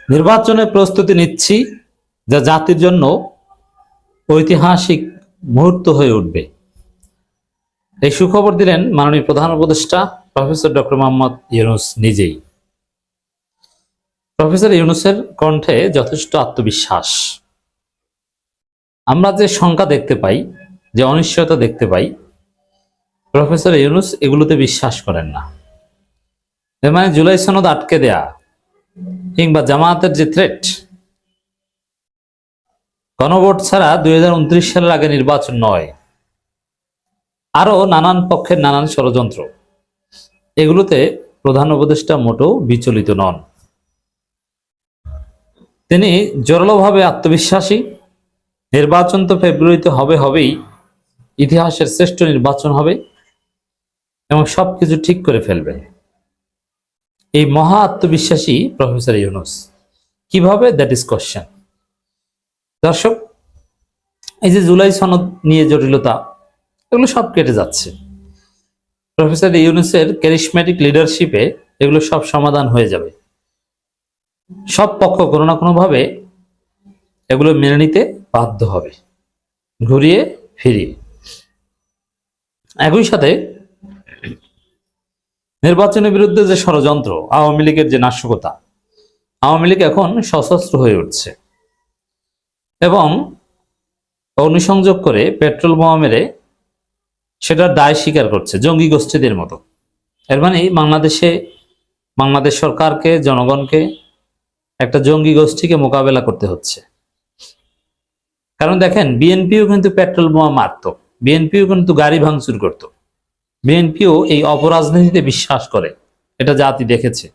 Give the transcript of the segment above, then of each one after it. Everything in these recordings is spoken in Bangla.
নির্বাচনের প্রস্তুতি নিচ্ছি, যা জাতির জন্য ঐতিহাসিক মুহূর্ত হয়ে উঠবে। এই সুখবর দিলেন মাননীয় প্রধান উপদেষ্টা প্রফেসর ডক্টর মোহাম্মদ ইউনূস নিজেই। প্রফেসর ইউনূসের কণ্ঠে যথেষ্ট আত্মবিশ্বাস। আমরা যে শঙ্কা দেখতে পাই, যে অনিশ্চয়তা দেখতে পাই, প্রফেসর ইউনূস এগুলোতে বিশ্বাস করেন না। এর মানে জুলাই সনদ আটকে দেয়া কিংবা জামায়াতের যে থ্রেট, গণভোট ছাড়া 2029 সালের আগে নির্বাচন নয়, আরো নানান পক্ষের নানান ষড়যন্ত্র, এগুলোতে প্রধান উপদেষ্টা মোটেও বিচলিত নন। তিনি জোরালোভাবে আত্মবিশ্বাসী। নির্বাচন তো ফেব্রুয়ারিতে হবেই, ইতিহাসের শ্রেষ্ঠ নির্বাচন হবে এবং সবকিছু ঠিক করে ফেলবেন। এই মহা আত্মবিশ্বাসী প্রফেসর ইউনূস কিভাবে, দ্যাট ইজ কোশ্চেন। দর্শক, এই যে জুলাই সনদ নিয়ে জটিলতা, এগুলো সব কেটে যাচ্ছে। প্রফেসর ইউনূসের ক্যারিশম্যাটিক লিডারশিপে এগুলো সব সমাধান হয়ে যাবে। সব পক্ষ কোনো না কোনোভাবে এগুলো মেনে নিতে বাধ্য হবে, ঘুরিয়ে ফিরিয়ে। একই সাথে নির্বাচনের বিরুদ্ধে যে ষড়যন্ত্র, আওয়ামী লীগের যে নাশকতা, আওয়ামী লীগ এখন সশস্ত্র হয়ে উঠছে এবং অগ্নিসংযোগ করে পেট্রোল বোমা মেরে সেটার দায় স্বীকার করছে জঙ্গি গোষ্ঠীদের মতো। এর মানে বাংলাদেশ সরকারকে, জনগণকে একটা জঙ্গি গোষ্ঠীকে মোকাবেলা করতে হচ্ছে। কারণ দেখেন, বিএনপিও কিন্তু পেট্রোল বোমা মারত, বিএনপিও কিন্তু গাড়ি ভাঙচুর করত, বিএনপিও এই অপরাজনীতিতে বিশ্বাস করে, এটা জাতি দেখেছে।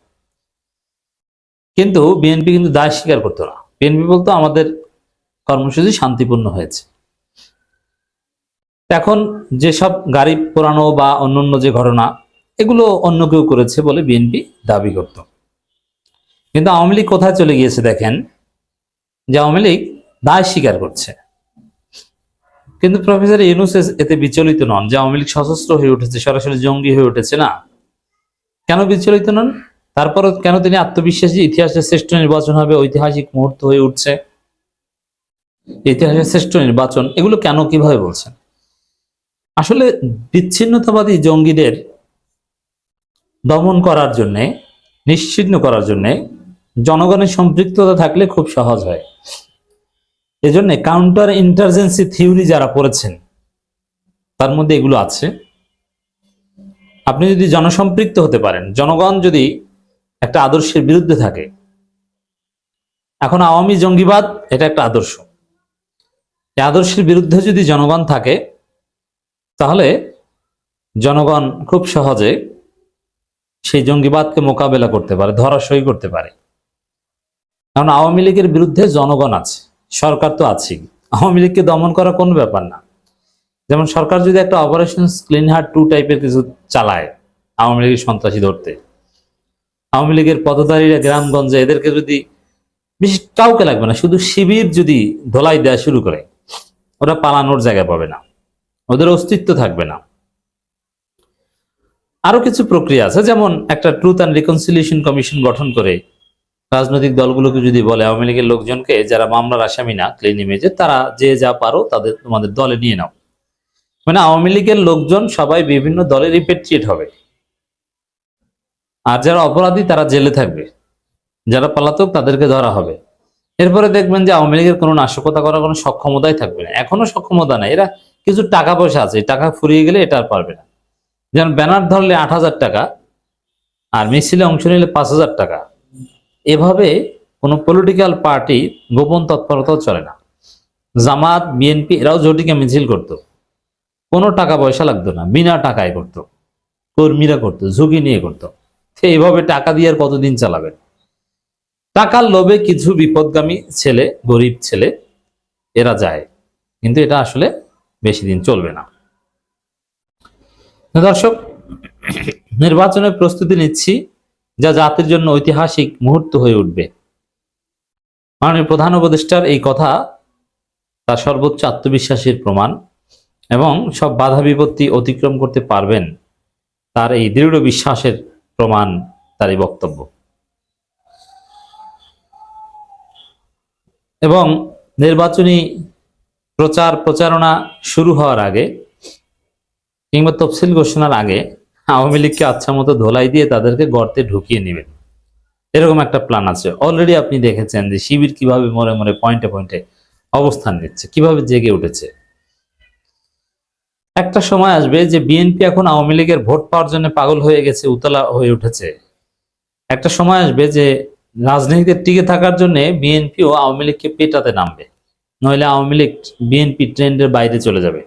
কিন্তু বিএনপি কিন্তু দায় স্বীকার করতো না। বিএনপি বলতো আমাদের কর্মসূচি শান্তিপূর্ণ হয়েছে। এখন যেসব গাড়ি পোড়ানো বা অন্যান্য যে ঘটনা, এগুলো অন্য কেউ করেছে বলে বিএনপি দাবি করত। কিন্তু আওয়ামী লীগ কোথায় চলে গিয়েছে দেখেন, যে আওয়ামী লীগ দায় স্বীকার করছে। কিন্তু প্রফেসর ইউনূস এতে বিচলিত নন যে আওয়ামী লীগ সশস্ত্র হয়ে উঠেছে, সরাসরি জঙ্গি হয়ে উঠেছে না। কেন বিচলিত নন? তারপর কেন তিনি আত্মবিশ্বাসী, ইতিহাসের শ্রেষ্ঠ নির্বাচন হবে, ঐতিহাসিক মুহূর্ত হয়ে উঠছে, ইতিহাসের শ্রেষ্ঠ নির্বাচন, এগুলো কেন, কিভাবে বলছেন? আসলে বিচ্ছিন্নতাবাদী জঙ্গিদের দমন করার জন্যে, নিশ্চিহ্ন করার জন্যে জনগণের সম্পৃক্ততা থাকলে খুব সহজ হয়। এজন্য কাউন্টার ইন্টারজেন্সি থিওরি যারা পড়েছেন, তার মধ্যে এগুলো আছে। আপনি যদি জনসম্পৃক্ত হতে পারেন, জনগণ যদি একটা আদর্শের বিরুদ্ধে থাকে, এখন আওয়ামী জঙ্গিবাদ এটা একটা আদর্শ, এই আদর্শের বিরুদ্ধে যদি জনগণ থাকে, তাহলে জনগণ খুব সহজে সেই জঙ্গিবাদকে মোকাবেলা করতে পারে, ধরাশয়ী করতে পারে। কারণ আওয়ামী লীগের বিরুদ্ধে জনগণ আছে, সরকার তো আছেই। আওয়ামী লীগকে দমন করা কোনো ব্যাপার না। যেমন সরকার যদি একটা অপারেশন ক্লিন হার্ট 2 টাইপের কিছু চালায় আওয়ামী লীগের সন্ত্রাসী ধরতে, আওয়ামী লীগের পদধারীরা গ্রামগঞ্জে এদেরকে যদি, বেশি কাউকে লাগবে না, শুধু শিবির যদি ধোলাই দেওয়া শুরু করে, ওরা পালানোর জায়গা পাবে না, ওদের অস্তিত্ব থাকবে না। আরো কিছু প্রক্রিয়া আছে, যেমন একটা ট্রুথ অ্যান্ড রিকনসিলিয়েশন কমিশন গঠন করে রাজনৈতিক দলগুলোকে যদি বলে, আওয়ামী লীগের লোকজনকে যারা মামলার আসামি না, ক্লিন ইমেজে, তারা যে যা পারো তাদের তোমাদের দলে নিয়ে নাও। মানে আওয়ামী লীগের লোকজন সবাই বিভিন্ন দলে রিপেট্রিয়েট হবে, আর যারা অপরাধী তারা জেলে থাকবে, যারা পলাতক তাদেরকে ধরা হবে। এরপরে দেখবেন যে আওয়ামী লীগের কোনো নাশকতা করার কোনো সক্ষমতাই থাকবে না। এখনো সক্ষমতা নাই, এরা কিছু টাকা পয়সা আছে, টাকা ফুরিয়ে গেলে এটা আর পারবে না। যেমন ব্যানার ধরলে 8,000 টাকা, আর মিছিলে অংশ নিলে 5,000 টাকা। এভাবে কোনো পলিটিক্যাল পার্টি গোপন তৎপরতাও চলে না। জামাত, বিএনপি এরাও জটিকে মিছিল করতো, কোনো টাকা পয়সা লাগতো না, বিনা টাকায় করতো, কর্মীরা করতো, ঝুঁকি নিয়ে করতো। এইভাবে টাকা দিয়ে আর কতদিন চালাবেন? টাকার লোভে কিছু বিপদগামী ছেলে, গরিব ছেলে, এরা যায়, কিন্তু এটা আসলে বেশি দিন চলবে না। দর্শক, নির্বাচনের প্রস্তুতি নিচ্ছি, যা জাতির জন্য ঐতিহাসিক মুহূর্ত হয়ে উঠবে। মাননীয় প্রধান উপদেষ্টার এই কথা তার সর্বোচ্চ আত্মবিশ্বাসের প্রমাণ, এবং সব বাধা বিপত্তি অতিক্রম করতে পারবেন তার এই দৃঢ় বিশ্বাসের প্রমাণ তার এই বক্তব্য। এবং নির্বাচনী প্রচারণা শুরু হওয়ার আগে কিংবা তফসিল ঘোষণার আগে আওয়ামী লীগকে আচ্ছা মতো ধোলাই দিয়ে তাদেরকে গর্তে ঢুকিয়ে নেবেন, এরকম একটা প্ল্যান আছে। অলরেডি আপনি দেখেছেন যে শিবির কিভাবে মরে মরে পয়েন্টে পয়েন্টে অবস্থান নিচ্ছে, কিভাবে জেগে উঠেছে। একটা সময় আসবে যে বিএনপি এখন আওয়ামী লীগের ভোট পাওয়ার জন্য পাগল হয়ে গেছে, উতলা হয়ে উঠেছে। একটা সময় আসবে যে রাজনীতিতে টিকে থাকার জন্য বিএনপিও আওয়ামী লীগকে পেটাতে নামবে, নইলে আওয়ামী লীগ বিএনপি ট্রেন্ডের বাইরে চলে যাবে।